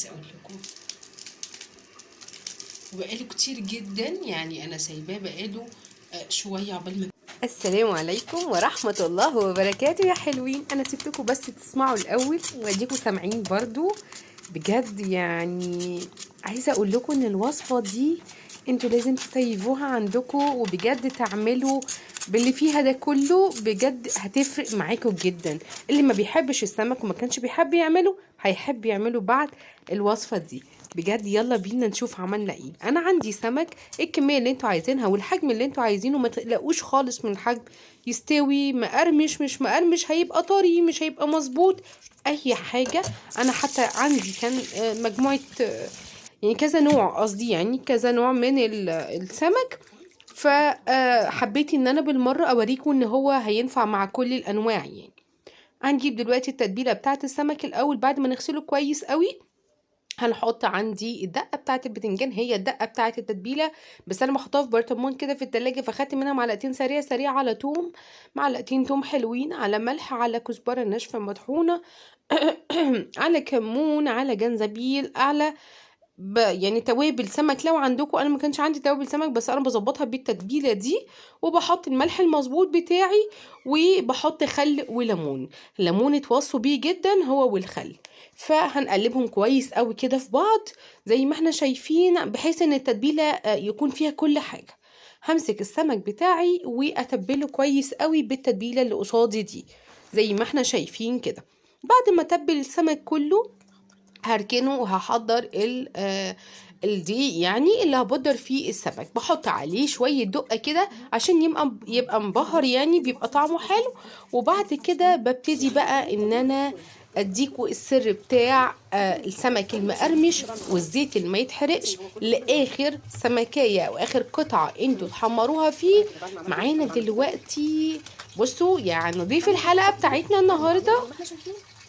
عايزه اقول لكم وبقاله كتير جدا، يعني انا سايباه بقاله شويه عقبال ما. السلام عليكم ورحمة الله وبركاته يا حلوين. انا سبتكم بس تسمعوا الاول واديكم سامعين برضو. بجد يعني عايزة اقول لكم ان الوصفة دي انتوا لازم تسيبوها عندكم وبجد تعملوا باللي فيها ده كله، بجد هتفرق معاكم جدا. اللي ما بيحبش السمك وما كانش بيحب يعمله هيحب يعمله بعد الوصفة دي. بجد يلا بينا نشوف عملنا ايه. انا عندي سمك الكميه اللي انتوا عايزينها والحجم اللي انتوا عايزينه، ما تقلقوش خالص من الحجم. يستوي مقرمش مش مقرمش، هيبقى طري مش هيبقى مظبوط، اي حاجه. انا حتى عندي كان مجموعه يعني كذا نوع، قصدي يعني كذا نوع من السمك. فحبيت ان انا بالمره اوريكم ان هو هينفع مع كل الانواع يعني. هنجيب دلوقتي التتبيله بتاعه السمك الاول بعد ما نغسله كويس قوي. هنحط عندي الدقه بتاعه البتنجان، هي الدقه بتاعه التتبيله، بس انا بحطها في برطمان كده في التلاجة، فخدت منها معلقتين سريع سريع على توم، معلقتين توم حلوين، على ملح، على كزبره ناشفه مطحونه على كمون، على جنزبيل، على يعني توابل سمك لو عندكم. انا ما كانش عندي توابل سمك بس انا بظبطها بالتتبيله دي، وبحط الملح المظبوط بتاعي، وبحط خل وليمون. الليمون اتوصوا بيه جدا هو والخل. فهنقلبهم كويس قوي كده في بعض زي ما احنا شايفين، بحيث ان التتبيله يكون فيها كل حاجه. همسك السمك بتاعي واتبله كويس قوي بالتتبيله اللي قصادي دي زي ما احنا شايفين كده. بعد ما اتبل السمك كله هركنه وهحضر الدقيق يعني اللي هبدر فيه السمك. بحط عليه شوية دقة كده عشان يبقى مبهر، يعني بيبقى طعمه حلو. وبعد كده ببتدي بقى ان انا اديكوا السر بتاع السمك المقرمش والزيت اللي ما يتحرقش لاخر سمكية او اخر قطعة انتوا تحمروها فيه معانا دلوقتي. بصوا يعني نضيف الحلقة بتاعتنا النهاردة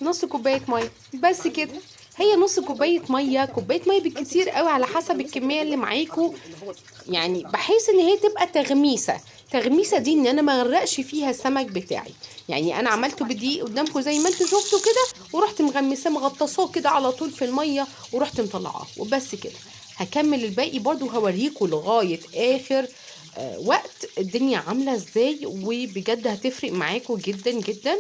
نص كوباية مية بس كده. هي نص كوباية مية، كوباية مية بالكتير قوي على حسب الكمية اللي معاكو، يعني بحيث ان هي تبقى تغميسة دي ان انا ما اغرقش فيها السمك بتاعي. يعني انا عملته بدقيق قدامكم زي ما انتوا شفتوا كده، ورحت مغمساه مغطساه كده على طول في المية، ورحت مطلعاه وبس كده. هكمل الباقي برضو هوريكم لغاية اخر وقت الدنيا عاملة ازاي، وبجد هتفرق معاكم جدا جدا.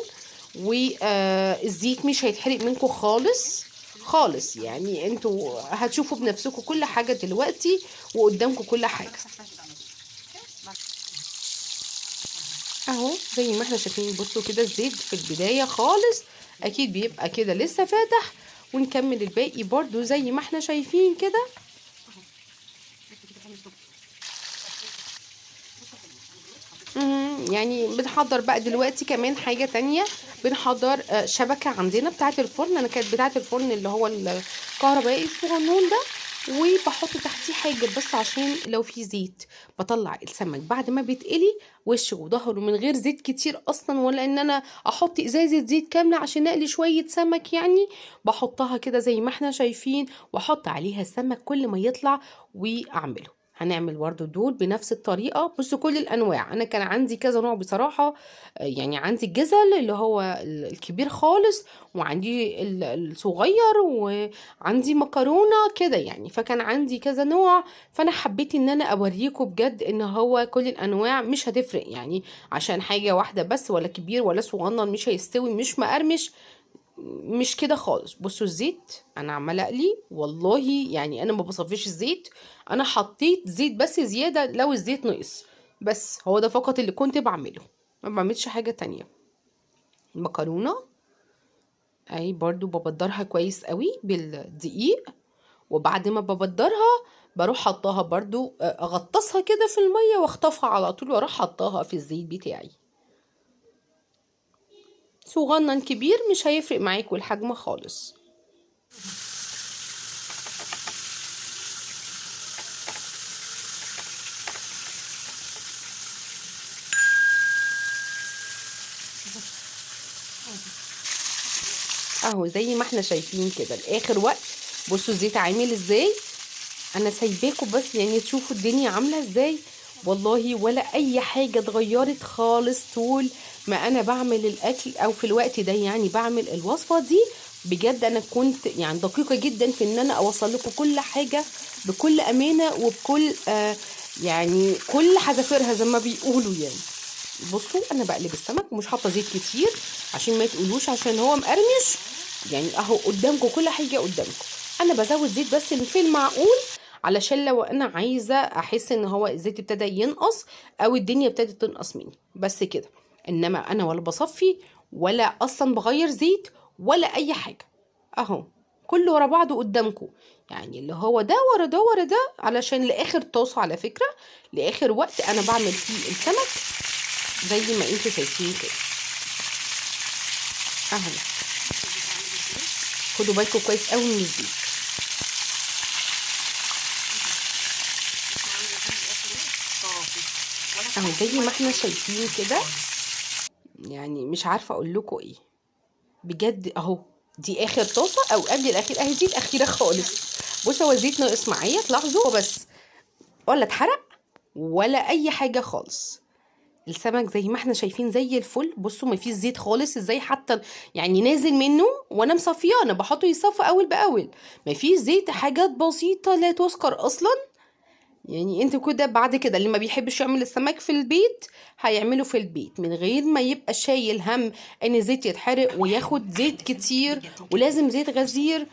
والزيت مش هيتحرق منكم خالص خالص، يعني انتوا هتشوفوا بنفسكم كل حاجة دلوقتي وقدامكم كل حاجة اهو زي ما احنا شايفين. بصوا كده الزيت في البداية خالص اكيد بيبقى كده لسه فاتح، ونكمل الباقي برضو زي ما احنا شايفين كده. يعني بنحضر بقى دلوقتي كمان حاجة تانية. بنحضر شبكة عندنا بتاعة الفرن، انا كانت بتاعة الفرن اللي هو الكهربائي الصغنون ده، وبحط تحتيه حاجة بس عشان لو في زيت. بطلع السمك بعد ما بيتقلي وشه وظهره من غير زيت كتير اصلا، ولا ان انا احط ازازة زيت كاملة عشان اقلي شوية سمك يعني. بحطها كده زي ما احنا شايفين، واحط عليها السمك كل ما يطلع واعمله. هنعمل برضو دول بنفس الطريقة. بصوا كل الأنواع أنا كان عندي كذا نوع بصراحة، يعني عندي الجزل اللي هو الكبير خالص، وعندي الصغير، وعندي مكرونة كده يعني، فكان عندي كذا نوع. فأنا حبيت إن أنا أوريكم بجد إن هو كل الأنواع مش هتفرق يعني عشان حاجة واحدة بس، ولا كبير ولا صغنن مش هيستوي مش مقرمش، مش كده خالص. بصوا الزيت انا عماله اقلي والله، يعني انا ما بصفيش الزيت، انا حطيت زيت بس زياده لو الزيت نقص، بس هو ده فقط اللي كنت بعمله، ما بعملش حاجه تانية. المكرونه اهي برضو ببدرها كويس قوي بالدقيق، وبعد ما ببدرها بروح حطاها برضو اغطسها كده في الميه واخطفها على طول، واروح حطاها في الزيت بتاعي. صغنن كبير مش هيفرق معاكوا الحجم خالص. اهو زي ما احنا شايفين كده لاخر وقت. بصوا الزيت عامل ازاي، انا سايباكم بس يعني تشوفوا الدنيا عامله ازاي. والله ولا اي حاجه اتغيرت خالص طول ما انا بعمل الاكل او في الوقت ده، يعني بعمل الوصفه دي. بجد انا كنت يعني دقيقه جدا في ان انا اوصل لكم كل حاجه بكل امانه وبكل يعني كل حذافيرها زي ما بيقولوا يعني. بصوا انا بقلب السمك ومش حاطه زيت كتير عشان ما تقولوش عشان هو مقرمش، يعني اهو قدامكم كل حاجه قدامكم. انا بزود زيت بس في المعقول علشان لو انا عايزه احس ان هو الزيت ابتدى ينقص او الدنيا ابتدت تنقص مني، بس كده. انما انا ولا بصفي ولا اصلا بغير زيت ولا اي حاجه، اهو كله ورا بعضه قدامكم. يعني اللي هو ده ورا ده ورا ده علشان لاخر طاسه، على فكره لاخر وقت انا بعمل فيه السمك زي ما انتوا شايفين كده اهو. خدوا بالكم كويس قوي من الزيت اهو زي ما احنا شايفين كده. يعني مش عارفه اقول لكم ايه بجد. اهو دي اخر طاسه او قبل الاخير، اهي دي الاخيره خالص. بصوا هو الزيت ناقص معايا، تلاحظوا بس ولا اتحرق ولا اي حاجه خالص. السمك زي ما احنا شايفين زي الفل. بصوا ما فيش زيت خالص ازاي، حتى يعني نازل منه وانا مصفيه، انا بحطه يصفى اول باول. ما فيش زيت، حاجات بسيطه لا تذكر اصلا. يعني انت كده بعد كده اللي ما بيحبش يعمل السمك في البيت هيعمله في البيت من غير ما يبقى شايل هم ان الزيت يتحرق وياخد زيت كتير ولازم زيت غزير.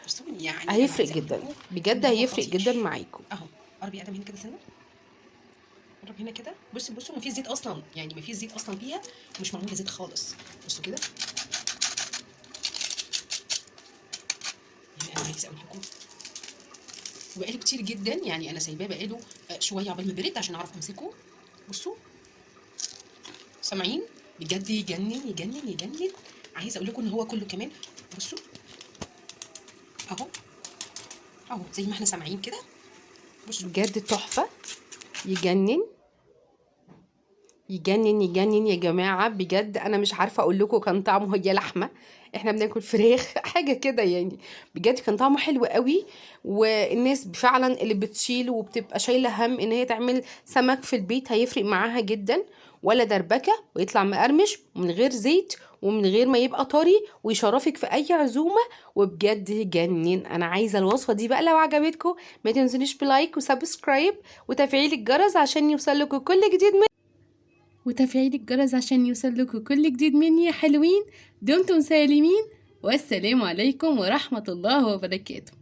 هيفرق جدا بجد، هيفرق جدا معاكم. اهو قربي ادم هنا كده سنه، قرب هنا كده. بصوا ما فيش زيت اصلا، يعني ما فيش زيت اصلا فيها، مش معموله زيت خالص. بصوا كده، يعني انا عايزه اقول لكم بقاله كتير جدا، يعني انا سايباه بقاله شويه عقبال ما برد عشان اعرف امسكه. بصوا سامعين؟ بجد يجنن يجنن يجنن. عايزه اقول لكم ان هو كله كمان. بصوا اهو اهو زي ما احنا سامعين كده. بصوا بجد تحفه، يجنن يجنن يجنن يا جماعه. بجد انا مش عارفه اقول لكم كان طعمه، هي لحمه احنا بناكل فراخ حاجه كده يعني. بجد كان طعمه حلو قوي. والناس فعلا اللي بتشيل وبتبقى شايله هم ان هي تعمل سمك في البيت هيفرق معاها جدا. ولا دربكه ويطلع مقرمش ومن غير زيت ومن غير ما يبقى طري ويشرفك في اي عزومه. وبجد يجنن. انا عايزه الوصفه دي بقى لو عجبتكم ما تنسونيش بلايك وسبسكرايب وتفعيل الجرس عشان يوصلكوا كل جديد مني يا حلوين. دمتم سالمين والسلام عليكم ورحمة الله وبركاته.